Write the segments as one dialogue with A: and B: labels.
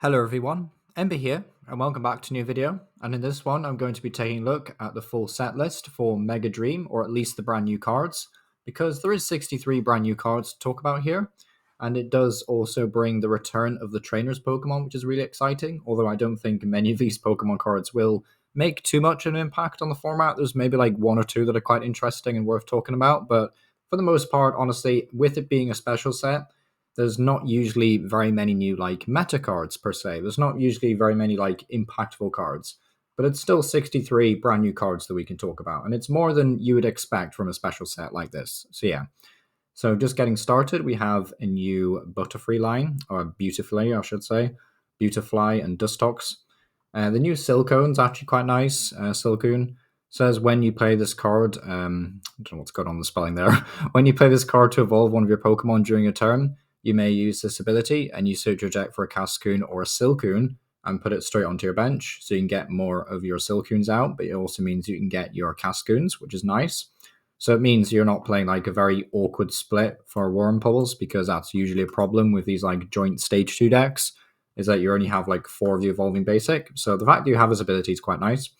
A: Hello everyone, Ember here, and welcome back to a new video. And in this one, I'm going to be taking a look at the full set list for Mega Dream, or at least the brand new cards, because there is 63 brand new cards to talk about here. And it does also bring the return of the Trainers Pokemon, which is really exciting, although I don't think many of these Pokemon cards will make too much of an impact on the format. There's maybe like one or two that are quite interesting and worth talking about, but for the most part, honestly, with it being a special set, there's not usually very many new like meta cards per se. There's not usually very many like impactful cards, but it's still 63 brand new cards that we can talk about, and it's more than you would expect from a special set like this. So yeah. So just getting started, we have a new Butterfree line, or Beautifly, I should say, Beautifly and Dustox. The new Silcone's actually quite nice. Silcoon says when you play this card, I don't know what's going on with the spelling there. When you play this card to evolve one of your Pokemon during a turn, you may use this ability and you search your deck for a Cascoon or a Silcoon and put it straight onto your bench so you can get more of your Silcoons out, but it also means you can get your Cascoons, which is nice. So it means you're not playing like a very awkward split for Wurmples, because that's usually a problem with these like joint stage 2 decks, is that you only have like 4 of the evolving basic. So the fact that you have this ability is quite nice.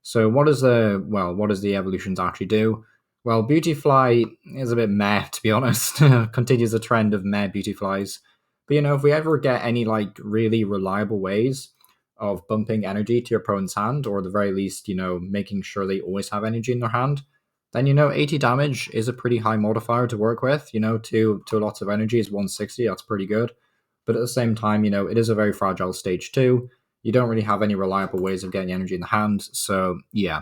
A: So what does the evolutions actually do? Well, Beautyfly is a bit meh, to be honest. Continues the trend of meh Beautyflies. But, if we ever get any, like, really reliable ways of bumping energy to your opponent's hand, or at the very least, making sure they always have energy in their hand, then, 80 damage is a pretty high modifier to work with. Two lots of energy is 160. That's pretty good. But at the same time, it is a very fragile stage 2. You don't really have any reliable ways of getting energy in the hand. So, yeah.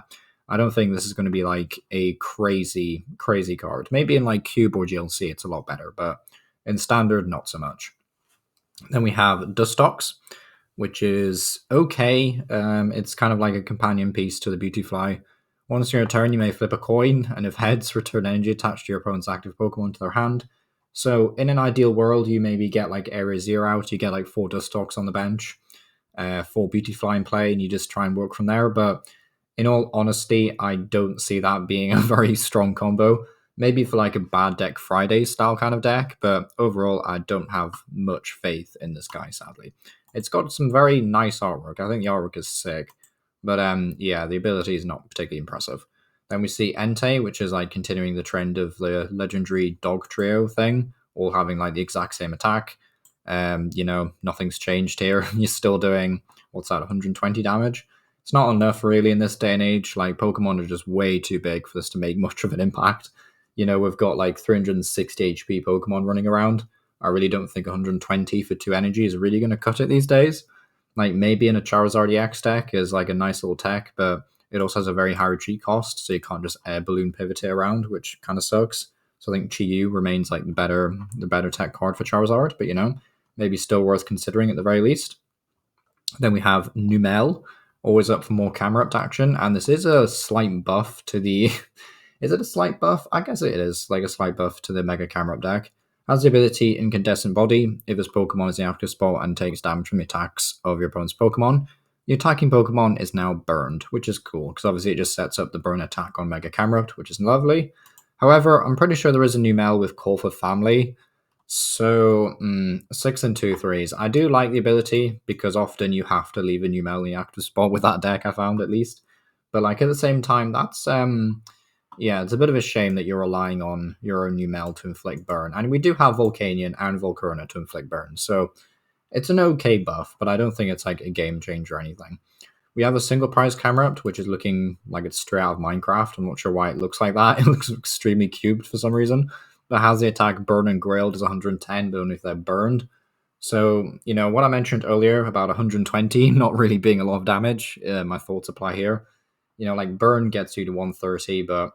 A: I don't think this is going to be like a crazy, crazy card. Maybe in like Cube or GLC, it's a lot better, but in Standard, not so much. Then we have Dustox, which is okay. It's kind of like a companion piece to the Beautyfly. Once in your turn, you may flip a coin, and if heads, return energy attached to your opponent's active Pokemon to their hand. So in an ideal world, you maybe get like Area 0 out, you get like 4 Dustox on the bench, 4 Beautyfly in play, and you just try and work from there. But in all honesty, I don't see that being a very strong combo. Maybe for like a bad deck Friday style kind of deck, but overall, I don't have much faith in this guy, sadly. It's got some very nice artwork. I think the artwork is sick, but yeah, the ability is not particularly impressive. Then we see Entei, which is like continuing the trend of the legendary dog trio thing, all having like the exact same attack. Nothing's changed here. You're still doing, what's that, 120 damage? It's not enough really in this day and age. Like, Pokemon are just way too big for this to make much of an impact. We've got like 360 HP Pokemon running around. I really don't think 120 for 2 energy is really going to cut it these days. Like, maybe in a Charizard EX deck is like a nice little tech, but it also has a very high retreat cost, so you can't just air balloon pivot it around, which kind of sucks. So I think Chi-Yu remains like the better tech card for Charizard, but maybe still worth considering at the very least. Then we have Numel, always up for more camera up action, and this is a slight buff to the is it a slight buff? I guess it is like a slight buff to the Mega Camera Up deck. Has the ability Incandescent Body. If this Pokemon is in the active spot and takes damage from the attacks of your opponent's Pokemon, the attacking Pokemon is now burned, which is cool, because obviously it just sets up the burn attack on Mega Camera Up, which is lovely. However, I'm pretty sure there is a Numel with Call for Family. So, 6 and 2 3s. I do like the ability, because often you have to leave a Numel in the active spot with that deck, I found at least. But like at the same time, that's it's a bit of a shame that you're relying on your own Numel to inflict burn. And we do have Volcanion and Volcarona to inflict burn, so it's an okay buff, but I don't think it's like a game changer or anything. We have a single prize camera up, which is looking like it's straight out of Minecraft. I'm not sure why it looks like that. It looks extremely cubed for some reason. But has the attack Burn and Grail does 110, but only if they're burned. So, what I mentioned earlier about 120 not really being a lot of damage, my thoughts apply here. Like Burn gets you to 130, but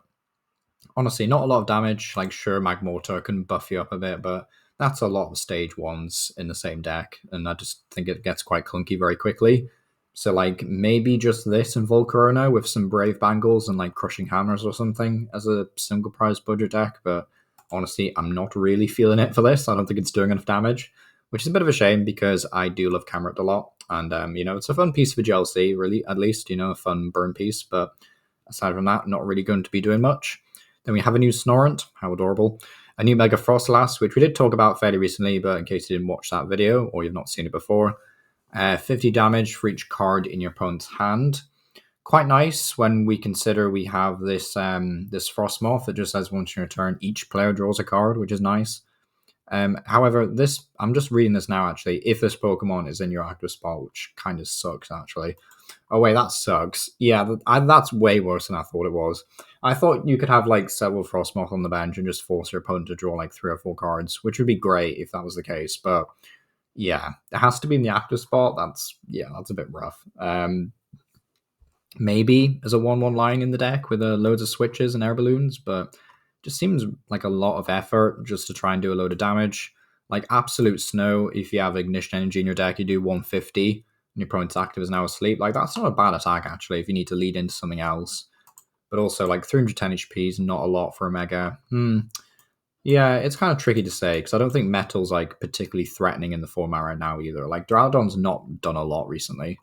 A: honestly, not a lot of damage. Like, sure, Magmortar can buff you up a bit, but that's a lot of stage 1s in the same deck, and I just think it gets quite clunky very quickly. So, like, maybe just this and Volcarona with some Brave Bangles and, like, Crushing Hammers or something as a single prize budget deck, but honestly, I'm not really feeling it for this. I don't think it's doing enough damage, which is a bit of a shame, because I do love Camerupt a lot, and, it's a fun piece for GLC, really, at least, a fun burn piece, but aside from that, not really going to be doing much. Then we have a new Snorunt, how adorable. A new Mega Frostlass, which we did talk about fairly recently, but in case you didn't watch that video or you've not seen it before, 50 damage for each card in your opponent's hand. Quite nice when we consider we have this this Frostmoth that just says once in your turn, each player draws a card, which is nice. However, this I'm just reading this now actually. If this Pokemon is in your active spot, which kind of sucks actually. Oh wait, that sucks. Yeah, that's way worse than I thought it was. I thought you could have like several Frostmoth on the bench and just force your opponent to draw like 3 or 4 cards, which would be great if that was the case. But yeah, it has to be in the active spot. That's a bit rough. Maybe as a 1/1 line in the deck with loads of switches and air balloons, but just seems like a lot of effort just to try and do a load of damage. Like Absolute Snow, if you have Ignition Energy in your deck, you do 150, and your opponent's active is now asleep. Like that's not a bad attack actually if you need to lead into something else. But also like 310 HP is not a lot for a Mega. Yeah, it's kind of tricky to say because I don't think Metal's like particularly threatening in the format right now either. Like Duraludon's not done a lot recently.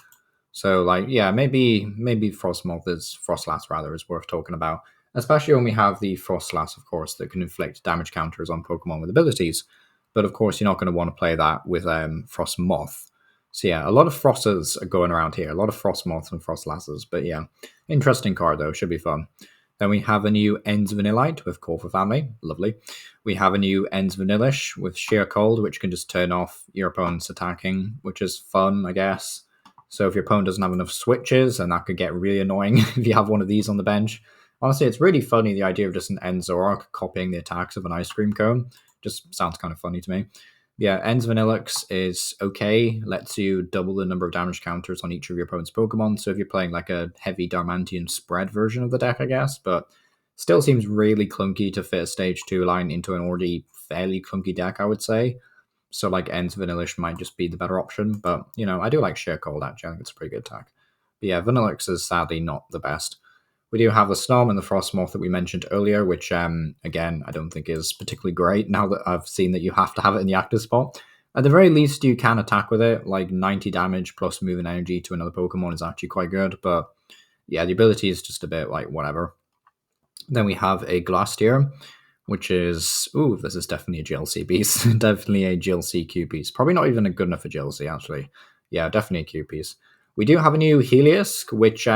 A: So like yeah, maybe Frostlass rather is worth talking about, especially when we have the Frostlass, of course, that can inflict damage counters on Pokemon with abilities. But of course, you're not going to want to play that with Frostmoth. So yeah, a lot of Frosters are going around here, a lot of Frostmoths and Frostlasses. But yeah, interesting card though, should be fun. Then we have a new Ends Vanillite with Core for Family, lovely. We have a new Ends Vanillish with Sheer Cold, which can just turn off your opponent's attacking, which is fun, I guess. So if your opponent doesn't have enough switches, then that could get really annoying if you have one of these on the bench. Honestly, it's really funny, the idea of just an End Zoroark copying the attacks of an ice cream cone. Just sounds kind of funny to me. Yeah, Ends Vanillix is okay. Lets you double the number of damage counters on each of your opponent's Pokemon. So if you're playing like a heavy Darmanian spread version of the deck, I guess. But still seems really clunky to fit a stage 2 line into an already fairly clunky deck, I would say. So like Ends Vanillish might just be the better option. But, you know, I do like Sheer Cold, actually. I think it's a pretty good attack. But yeah, Vanillix is sadly not the best. We do have the Snom and the Frostmoth that we mentioned earlier, which, again, I don't think is particularly great now that I've seen that you have to have it in the active spot. At the very least, you can attack with it. Like 90 damage plus moving energy to another Pokemon is actually quite good. But yeah, the ability is just a bit like whatever. Then we have a Glastier, which is, ooh, this is definitely a GLC piece. Definitely a GLC Q piece. Probably not even a good enough for GLC, actually. Yeah, definitely a Q piece. We do have a new Heliolisk, which,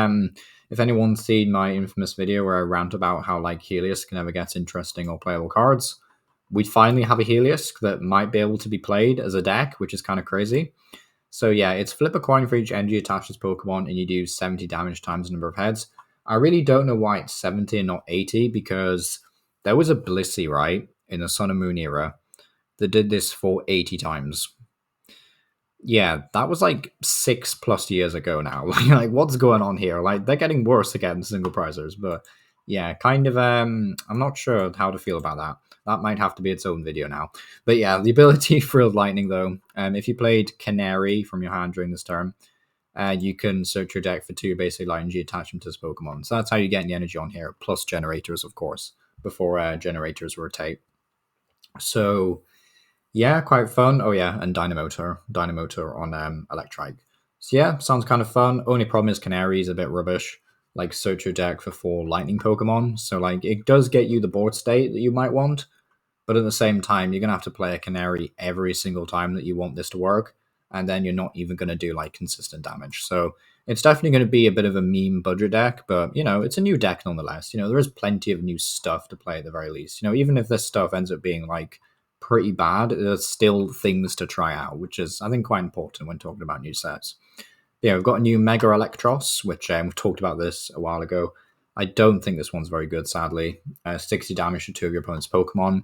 A: if anyone's seen my infamous video where I rant about how like Heliolisk never gets interesting or playable cards, we finally have a Heliolisk that might be able to be played as a deck, which is kind of crazy. So yeah, it's flip a coin for each energy attached to this Pokemon, and you do 70 damage times the number of heads. I really don't know why it's 70 and not 80, because there was a Blissey, right, in the Sun and Moon era that did this for 80 times. Yeah, that was like 6+ years ago now. Like, what's going on here? Like, they're getting worse against single prizers, but yeah, kind of. I'm not sure how to feel about that. That might have to be its own video now. But yeah, the ability Frilled Lightning though. If you played Canary from your hand during this turn, you can search your deck for 2 basic Light Energy, attach them to this Pokemon. So that's how you get the energy on here, plus generators, of course, before generators rotate. So yeah, quite fun. Oh yeah, and Dynamotor on Electrike. So yeah, sounds kind of fun. Only problem is Canary is a bit rubbish. Like search your deck for 4 Lightning Pokemon. So like it does get you the board state that you might want, but at the same time, you're gonna have to play a Canary every single time that you want this to work, and then you're not even gonna do like consistent damage. So it's definitely going to be a bit of a meme budget deck, but you know, it's a new deck nonetheless. You know, there is plenty of new stuff to play at the very least. You know, even if this stuff ends up being like pretty bad, there's still things to try out, which is I think quite important when talking about new sets. Yeah, we've got a new Mega Electros, which we've talked about this a while ago. I don't think this one's very good, sadly. 60 damage to 2 of your opponent's Pokemon.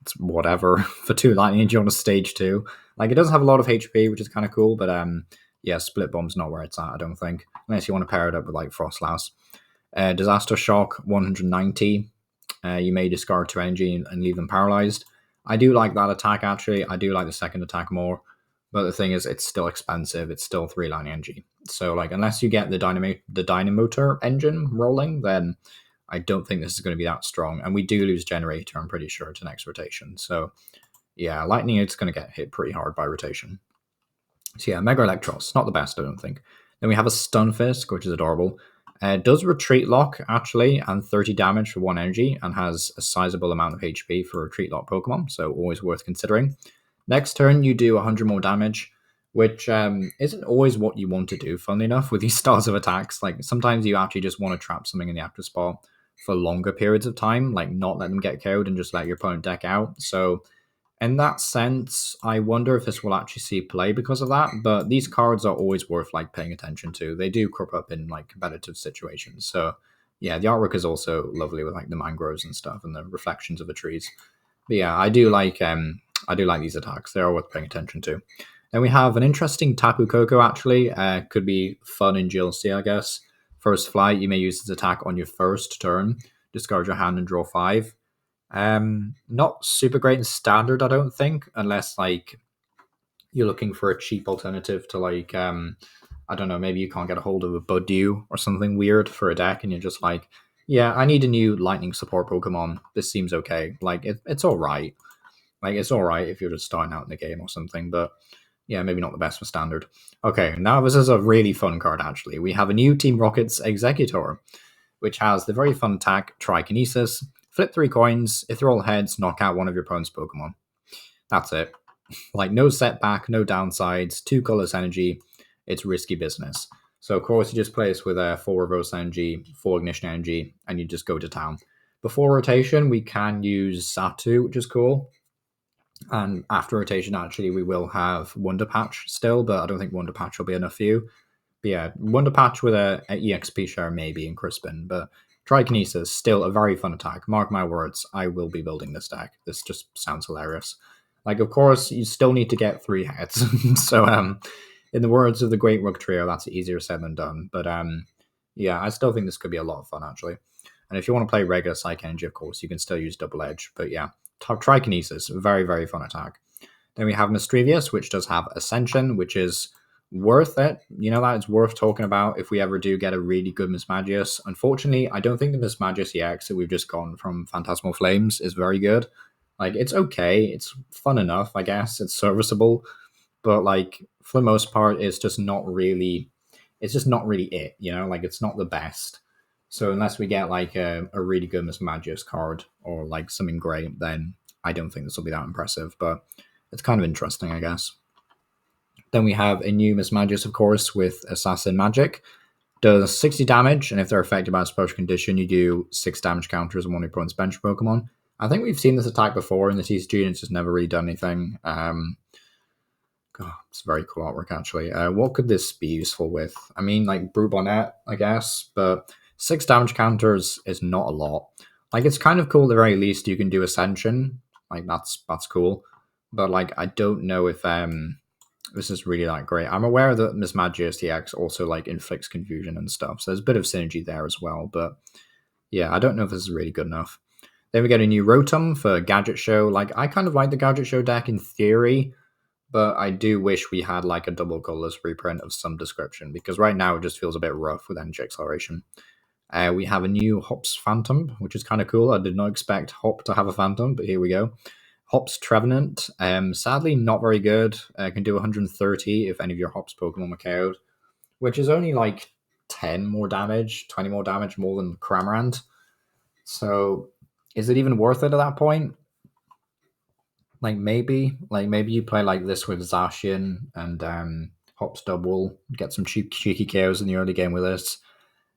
A: It's whatever for 2 Lightning Energy on a stage 2. Like, it does have a lot of HP, which is kind of cool, but yeah, Split Bomb's not where it's at, I don't think. Unless you want to pair it up with, like, Frostlass. Disaster Shock, 190. You may discard 2 energy and leave them paralyzed. I do like that attack, actually. I do like the second attack more. But the thing is, it's still expensive. It's still 3 line energy. So, like, unless you get the Dynamotor engine rolling, then I don't think this is going to be that strong. And we do lose Generator, I'm pretty sure, to next rotation. So, yeah, Lightning is going to get hit pretty hard by rotation. So, yeah, Mega Electros. Not the best, I don't think. Then we have a Stunfisk, which is adorable. Does Retreat Lock, actually, and 30 damage for 1 energy, and has a sizable amount of HP for Retreat Lock Pokemon, so always worth considering. Next turn, you do 100 more damage. which isn't always what you want to do, funnily enough, with these styles of attacks. Like sometimes you actually just want to trap something in the active spot for longer periods of time, like not let them get KO'd and just let your opponent deck out. So in that sense, I wonder if this will actually see play because of that. But these cards are always worth like paying attention to. They do crop up in like competitive situations. So yeah, the artwork is also lovely with like the mangroves and stuff and the reflections of the trees. But yeah, I do like these attacks. They are worth paying attention to. Then we have an interesting Tapu Koko actually. Could be fun in GLC, I guess. First flight, you may use this attack on your first turn. Discard your hand and draw 5. Not super great in standard, I don't think, unless like you're looking for a cheap alternative to like I don't know, maybe you can't get a hold of a Budew or something weird for a deck, and you're just like, yeah, I need a new lightning support Pokemon. This seems okay. Like it's all right. Like it's all right if you're just starting out in the game or something, but yeah, maybe not the best for standard. Okay, now this is a really fun card actually. We have a new Team Rocket's Executor, which has the very fun attack Trikinesis. Flip 3 coins. If they're all heads, knock out one of your opponent's Pokemon. That's it. Like no setback, no downsides, 2 colorless energy. It's risky business. So of course you just play this with a 4 reverse energy, 4 ignition energy, and you just go to town. Before rotation, we can use Satu, which is cool. And after rotation, actually, we will have Wonder Patch still, but I don't think Wonder Patch will be enough for you. But yeah, Wonder Patch with a EXP share maybe in Crispin, but Trikinesis, still a very fun attack. Mark my words, I will be building this deck. This just sounds hilarious. Like, of course, you still need to get 3 heads. So, in the words of the Great Rug Trio, that's easier said than done. But yeah, I still think this could be a lot of fun, actually. And if you want to play regular Psych Energy, of course, you can still use Double Edge. But yeah, Trikinesis, very, very fun attack. Then we have Mischievous, which does have Ascension, which is worth it. You know that it's worth talking about if we ever do get a really good Mismagius. Unfortunately, I don't think the Mismagius EX that we've just gotten from Phantasmal Flames is very good. Like, it's okay. It's fun enough, I guess. It's serviceable. But, like, for the most part, it's just not really... It's just not really it, you know? Like, it's not the best. So unless we get, like, a really good Mismagius card or, like, something great, then I don't think this will be that impressive. But it's kind of interesting, I guess. Then we have a new Mismagius, of course, with Assassin Magic. Does 60 damage, and if they're affected by a special condition, you do 6 damage counters on one of your opponent's bench Pokemon. I think we've seen this attack before in the TCG, and it's just never really done anything. It's very cool artwork, actually. What could this be useful with? I mean, like, Brute Bonnet, I guess, but 6 damage counters is not a lot. Like, it's kind of cool at the very least you can do Ascension. Like, that's cool. But, like, I don't know if this is really that great. I'm aware that Mismagius EX also, like, inflicts confusion and stuff, so there's a bit of synergy there as well, but yeah, I don't know if this is really good enough. Then we get a new Rotom for Gadget Show. Like, I kind of like the Gadget Show deck in theory, but I do wish we had, like, a double colorless reprint of some description, because right now it just feels a bit rough with energy acceleration. We have a new Hops Phantom, which is kind of cool. I did not expect Hop to have a Phantom, but here we go. Hops Trevenant, sadly not very good. Can do 130 if any of your Hops Pokemon were KO'd, which is only like 10 more damage, 20 more damage more than Cramorant. So is it even worth it at that point? Like maybe you play like this with Zacian and Hops Double, get some cheeky KOs in the early game with this.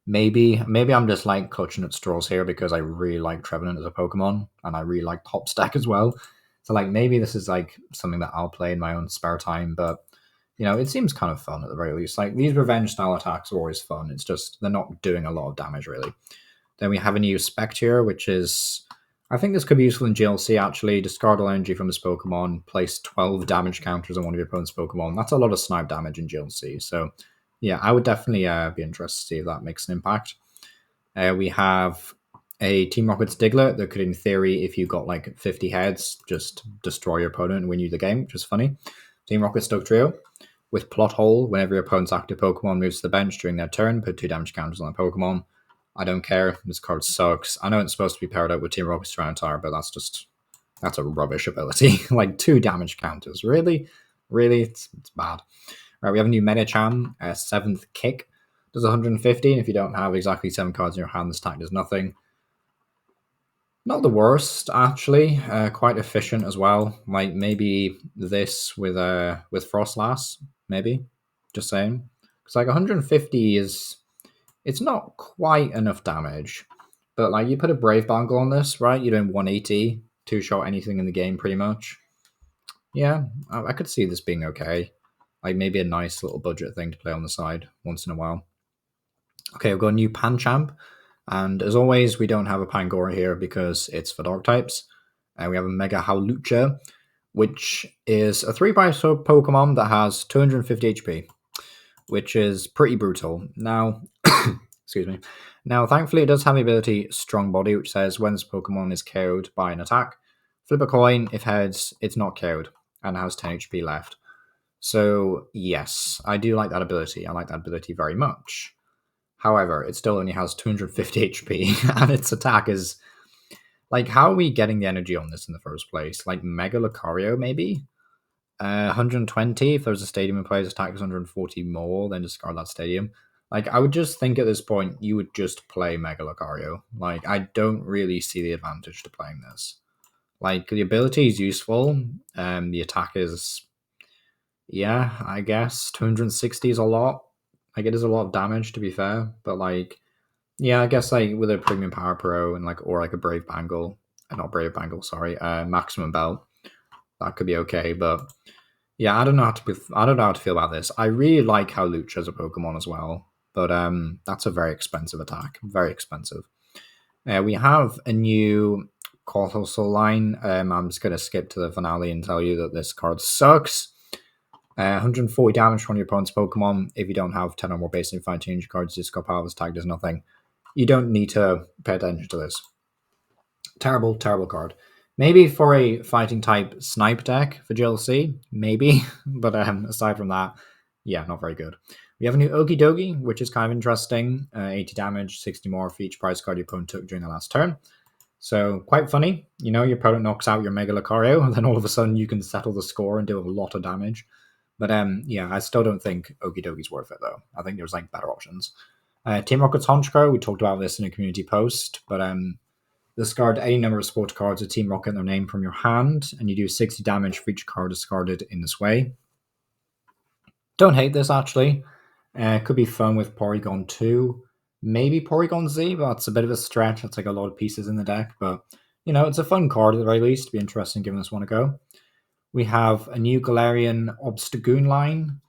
A: Maybe I'm just like clutching at straws here because I really like Trevenant as a Pokemon and I really like Top Stack as well. So like maybe this is like something that I'll play in my own spare time, but you know, it seems kind of fun at the very least. Like these revenge style attacks are always fun. It's just they're not doing a lot of damage really. Then we have a new Spectre, which is I think this could be useful in GLC actually. Discard all energy from this Pokemon, place 12 damage counters on one of your opponent's Pokemon. That's a lot of snipe damage in GLC. So yeah, I would definitely be interested to see if that makes an impact. We have a Team Rocket's Diglett that could, in theory, if you got like 50 heads, just destroy your opponent and win you the game, which is funny. Team Rocket's Dug Trio with Plot Hole. Whenever your opponent's active Pokemon moves to the bench during their turn, put 2 damage counters on the Pokemon. I don't care. This card sucks. I know it's supposed to be paired up with Team Rocket's Tyranitar, but that's a rubbish ability. Like 2 damage counters. Really? It's bad. Right, we have a new Medicham, 7th Kick. Does 115. If you don't have exactly 7 cards in your hand, this attack does nothing. Not the worst, actually. Quite efficient as well. Like maybe this with Frostlass. maybe. Just saying. Because like 150 is, it's not quite enough damage. But like you put a Brave Bangle on this, right? You're doing 180, two-shot anything in the game pretty much. Yeah, I could see this being okay. Like maybe a nice little budget thing to play on the side once in a while. Okay, we've got a new Panchamp. And as always, we don't have a Pangora here because it's for dark types. We have a Mega Howlucha, which is a 3-price Pokemon that has 250 HP, which is pretty brutal. Now, excuse me. Now, thankfully, it does have the ability Strong Body, which says when this Pokemon is KO'd by an attack, flip a coin. If heads, it's not KO'd and has 10 HP left. So, yes, I do like that ability. I like that ability very much. However, it still only has 250 HP, and its attack is... Like, how are we getting the energy on this in the first place? Like, Mega Lucario, maybe? 120, if there's a stadium in play, its attack is 140 more, then discard that stadium. Like, I would just think at this point, you would just play Mega Lucario. Like, I don't really see the advantage to playing this. Like, the ability is useful, the attack is... Yeah, I guess 260 is a lot. Like, it is a lot of damage, to be fair, but, like... Yeah, I guess like with a Premium Power Pro and like or like a Brave Bangle, not Brave Bangle, sorry, Maximum Belt, that could be okay. But yeah, I don't know how to feel about this. I really like Howlucha as a Pokemon as well, but that's a very expensive attack, very expensive. We have a new Cortosol line. I'm just gonna skip to the finale and tell you that this card sucks. 140 damage from your opponent's Pokemon. If you don't have 10 or more basic fighting your cards, discard power, this tag does nothing. You don't need to pay attention to this. Terrible, terrible card. Maybe for a fighting type snipe deck for GLC, maybe. But aside from that, yeah, not very good. We have a new Okidogi, which is kind of interesting. 80 damage, 60 more for each prize card your opponent took during the last turn. So quite funny. You know, your opponent knocks out your Mega Lucario, and then all of a sudden you can settle the score and do a lot of damage. But yeah, I still don't think Okidogi's worth it, though. I think there's like better options. Team Rocket's Honchkrow, we talked about this in a community post, but discard any number of sport cards with Team Rocket and their name from your hand, and you do 60 damage for each card discarded in this way. Don't hate this, actually. Could be fun with Porygon 2, maybe Porygon Z, but it's a bit of a stretch. It's like a lot of pieces in the deck, but, you know, it's a fun card at the very least. It'd be interesting giving this one a go. We have a new Galarian Obstagoon line.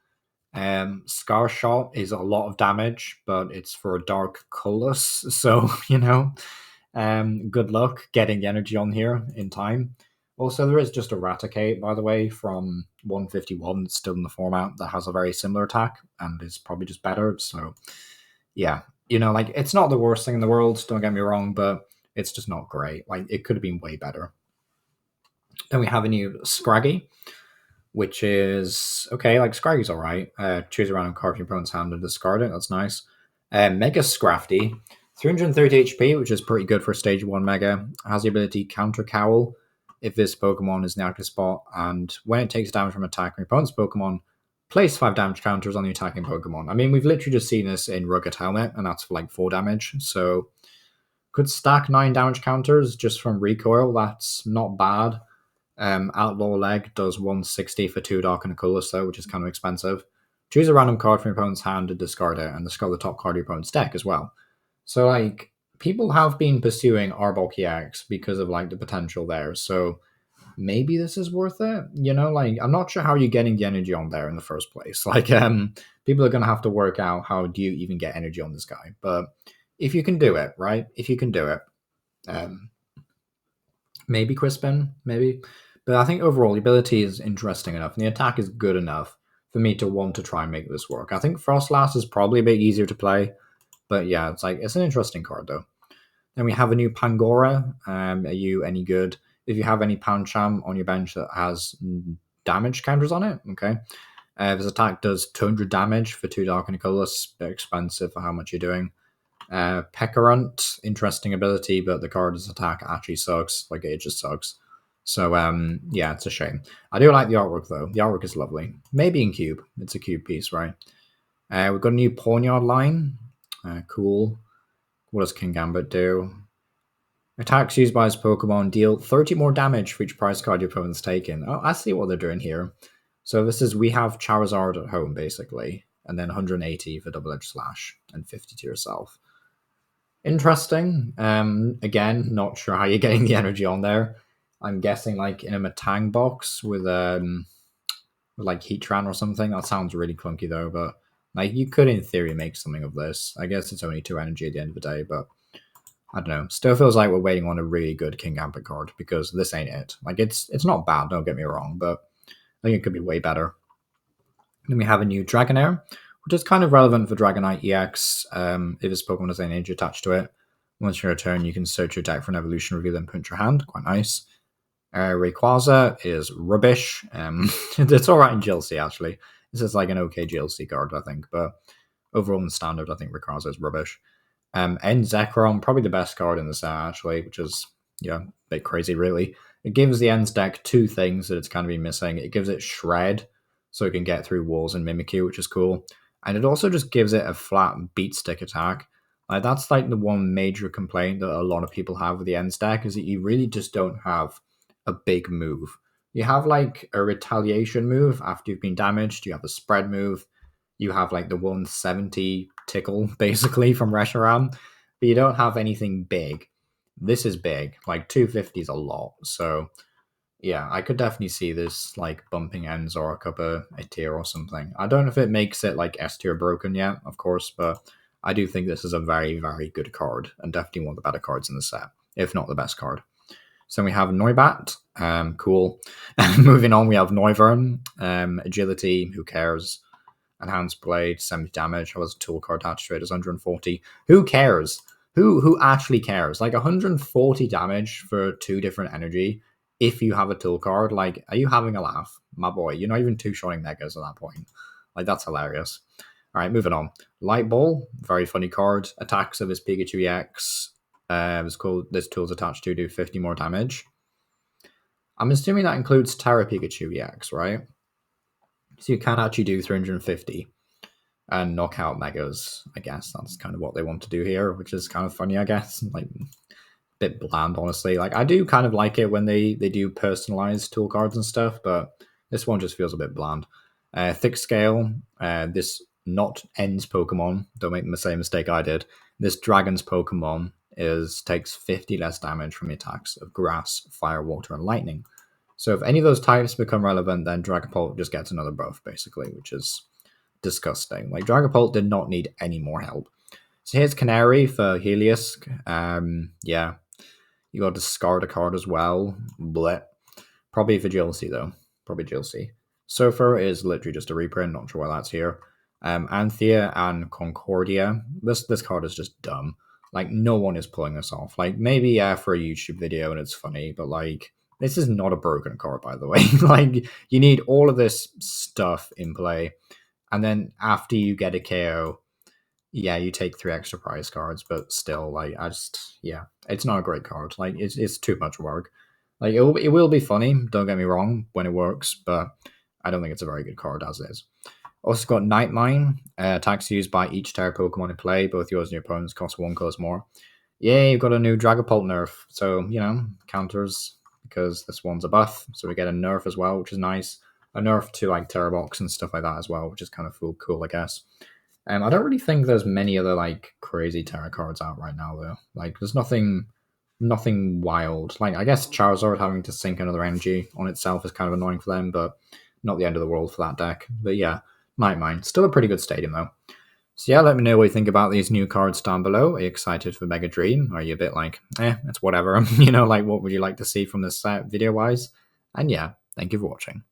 A: Scar Shot is a lot of damage, but it's for a dark colorless, so you know, good luck getting the energy on here in time. Also, there is just a Raticate, by the way, from 151, still in the format, that has a very similar attack and is probably just better. So, yeah, you know, like it's not the worst thing in the world. Don't get me wrong, but it's just not great. Like it could have been way better. Then we have a new Scraggy, which is okay. Like Scraggy's all right. Choose a random card from your opponent's hand and discard it. That's nice. Mega Scrafty, 330 HP, which is pretty good for Stage 1 Mega. Has the ability Counter Cowl if this Pokemon is in the active spot, and when it takes damage from attack from your opponent's Pokemon, place 5 damage counters on the attacking Pokemon. I mean, we've literally just seen this in Rugged Helmet, and that's for like 4 damage. So could stack 9 damage counters just from recoil. That's not bad. Outlaw Leg does 160 for 2 Dark and a Colorless, though, which is kind of expensive. Choose a random card from your opponent's hand to discard it, and discard the top card of your opponent's deck as well. So, like, people have been pursuing Arbok EX because of, like, the potential there. So, maybe this is worth it. You know, like, I'm not sure how you're getting the energy on there in the first place. Like, people are going to have to work out how do you even get energy on this guy. But if you can do it, right? If you can do it, maybe Crispin, maybe. But I think overall the ability is interesting enough and the attack is good enough for me to want to try and make this work. I think Frostlass is probably a bit easier to play, but yeah, it's an interesting card though. Then we have a new Pangora. Are you any good? If you have any Pancham on your bench that has damage counters on it, okay. This attack does 200 damage for 2 Dark and a Colorless. Bit expensive for how much you're doing. Pekarunt, interesting ability, but the card's attack actually sucks. Like, it just sucks. So, yeah, it's a shame. I do like the artwork, though. The artwork is lovely. Maybe in cube. It's a cube piece, right? We've got a new Pawnyard line. Cool. What does King Gambit do? Attacks used by his Pokemon deal 30 more damage for each prize card your opponent's taken. Oh, I see what they're doing here. So this is, we have Charizard at home, basically, and then 180 for Double Edge Slash, and 50 to yourself. Interesting. Again, not sure how you're getting the energy on there. I'm guessing like in a Matang box with like Heatran or something. That sounds really clunky though, but like you could in theory make something of this. I guess it's only 2 energy at the end of the day, but I don't know. Still feels like we're waiting on a really good King Gambit card because this ain't it. Like it's not bad, don't get me wrong, but I think it could be way better. Then we have a new Dragonair, which is kind of relevant for Dragonite EX if his Pokemon has any energy attached to it. Once your turn, you can search your deck for an evolution reveal and put your hand. Quite nice. Rayquaza is rubbish. It's alright in GLC, actually. This is like an okay GLC card, I think, but overall in standard, I think Rayquaza is rubbish. End Zekrom, probably the best card in the set, actually, which is, yeah, a bit crazy, really. It gives the Ends deck 2 things that it's kind of been missing. It gives it Shred, so it can get through walls and Mimikyu, which is cool. And it also just gives it a flat beat stick attack. Like that's like the one major complaint that a lot of people have with the Ends deck is that you really just don't have a big move. You have like a retaliation move after you've been damaged. You have a spread move. You have like the 170 tickle basically from Reshiram, but you don't have anything big. This is big. Like 250 is a lot. So yeah, I could definitely see this like bumping Enzork up a tier or something. I don't know if it makes it like S tier broken yet, of course, but I do think this is a very, very good card and definitely one of the better cards in the set, if not the best card. So we have Noibat, cool. Moving on, we have Noivern, Agility, who cares? Enhanced Blade, 70 damage. Has a tool card attached to it. It's 140. Who cares? Who actually cares? Like 140 damage for 2 different energy. If you have a tool card, like, are you having a laugh, my boy? You're not even 2-shotting Megas at that point. Like, that's hilarious. All right, moving on. Light Ball, very funny card. Attacks of his Pikachu EX. It's called. This tool's attached to do 50 more damage. I'm assuming that includes Terra Pikachu EX, right? So you can actually do 350 and knock out Megas. I guess that's kind of what they want to do here, which is kind of funny, I guess. Like, a bit bland, honestly. Like, I do kind of like it when they do personalized tool cards and stuff, but this one just feels a bit bland. Thick Scale, this not Ends Pokemon, don't make the same mistake I did. This Dragon's Pokemon takes 50 less damage from the attacks of Grass, Fire, Water, and Lightning. So if any of those types become relevant, then Dragapult just gets another buff, basically, which is disgusting. Like, Dragapult did not need any more help. So here's Canary for Helios. Yeah. You got to discard a card as well. Bleh. Probably for GLC, though. Probably GLC. Surfer is literally just a reprint. Not sure why that's here. Anthea and Concordia. This card is just dumb. Like, no one is pulling this off. Like, maybe, yeah, for a YouTube video and it's funny, but, like, this is not a broken card, by the way. Like, you need all of this stuff in play. And then after you get a KO, yeah, you take 3 extra prize cards, but still, like, yeah, it's not a great card. Like, it's too much work. Like, it will be funny, don't get me wrong, when it works, but I don't think it's a very good card as is. Also got Nightmine. Attacks used by each Terra Pokemon in play. Both yours and your opponents cost 1 color more. Yeah, you've got a new Dragapult nerf. So, you know, counters, because this one's a buff. So we get a nerf as well, which is nice. A nerf to, like, Terra Box and stuff like that as well, which is kind of cool, I guess. I don't really think there's many other, like, crazy Terra cards out right now, though. Like, there's nothing wild. Like, I guess Charizard having to sink another energy on itself is kind of annoying for them, but not the end of the world for that deck. But yeah, Nightmine. Still a pretty good stadium, though. So yeah, let me know what you think about these new cards down below. Are you excited for Mega Dream? Are you a bit like, it's whatever? You know, like, what would you like to see from this set video-wise? And yeah, thank you for watching.